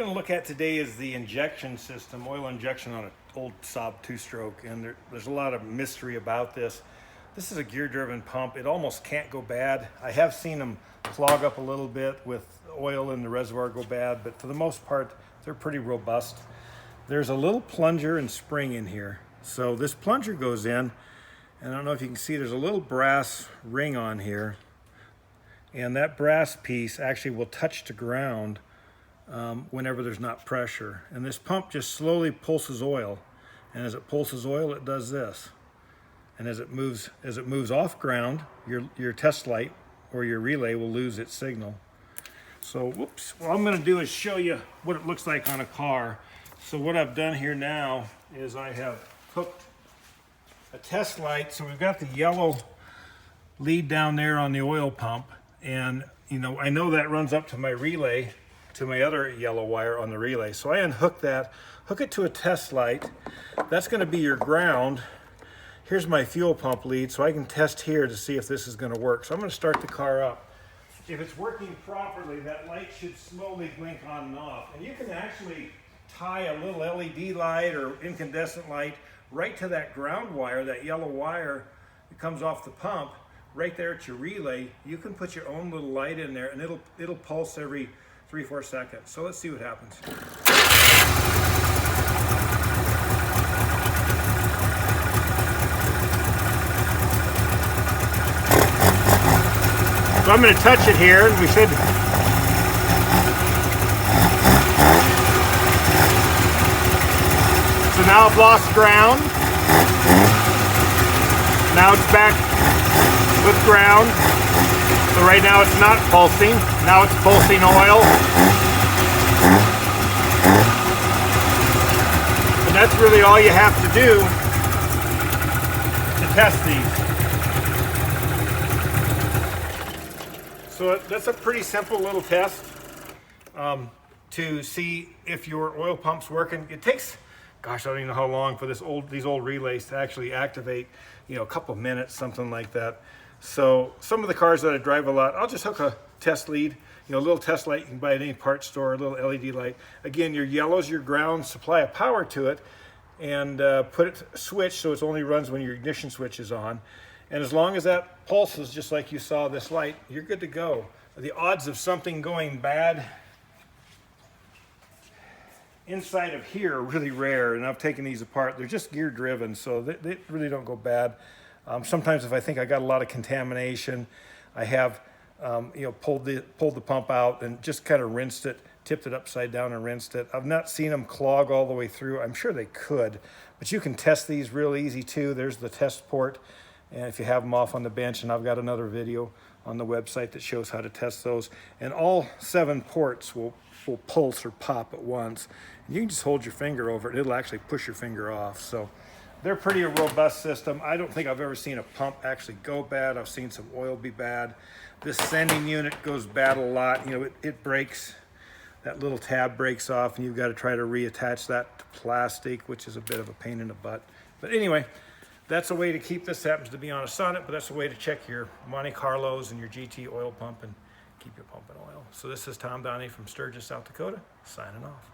going to look at today is the injection system, oil injection on an old Saab two-stroke, and there's a lot of mystery about this. This is a gear-driven pump. It almost can't go bad. I have seen them clog up a little bit with oil in the reservoir go bad, but for the most part, they're pretty robust. There's a little plunger and spring in here. So this plunger goes in, and I don't know if you can see, there's a little brass ring on here, and that brass piece actually will touch the ground whenever there's not pressure. And this pump just slowly pulses oil, and as it pulses oil, it does this. And as it moves off ground, your test light or your relay will lose its signal. So, whoops, what I'm going to do is show you what it looks like on a car. So what I've done here now is I have hooked a test light. So we've got the yellow lead down there on the oil pump, and I know that runs up to my relay, to my other yellow wire on the relay. So I unhook that, hook it to a test light. That's going to be your ground. Here's my fuel pump lead, so I can test here to see if this is going to work. So I'm going to start the car up. If it's working properly, that light should slowly blink on and off. And you can actually tie a little LED light or incandescent light right to that ground wire, that yellow wire that comes off the pump, right there at your relay. You can put your own little light in there, and it'll pulse every 3-4 seconds. So let's see what happens. So I'm going to touch it here, and we should. So now I've lost ground. Now it's back with ground. So right now it's not pulsing. Now it's pulsing oil. And that's really all you have to do to test these. So that's a pretty simple little test to see if your oil pump's working. It takes, gosh, I don't even know how long for these old relays to actually activate, a couple minutes, something like that. So some of the cars that I drive a lot, I'll just hook a test lead, a little test light you can buy at any parts store, a little LED light. Again, your yellow's your ground, supply of power to it, and put it switch so it only runs when your ignition switch is on. And as long as that pulses, just like you saw this light, you're good to go. The odds of something going bad inside of here are really rare, and I've taken these apart. They're just gear driven, so they really don't go bad. Sometimes if I think I got a lot of contamination, I have pulled the pump out and just kind of rinsed it, tipped it upside down and rinsed it. I've not seen them clog all the way through. I'm sure they could, but you can test these real easy too. There's the test port. And if you have them off on the bench, and I've got another video on the website that shows how to test those. And all 7 ports will pulse or pop at once. And you can just hold your finger over it, and it'll actually push your finger off. So they're pretty robust system. I don't think I've ever seen a pump actually go bad. I've seen some oil be bad. This sending unit goes bad a lot. It breaks. That little tab breaks off, and you've got to try to reattach that to plastic, which is a bit of a pain in the butt. But anyway, that's a way to keep this. Happens to be on a Sonnet, but that's a way to check your Monte Carlos and your GT oil pump and keep your pumping oil. So this is Tom Downey from Sturgis, South Dakota, signing off.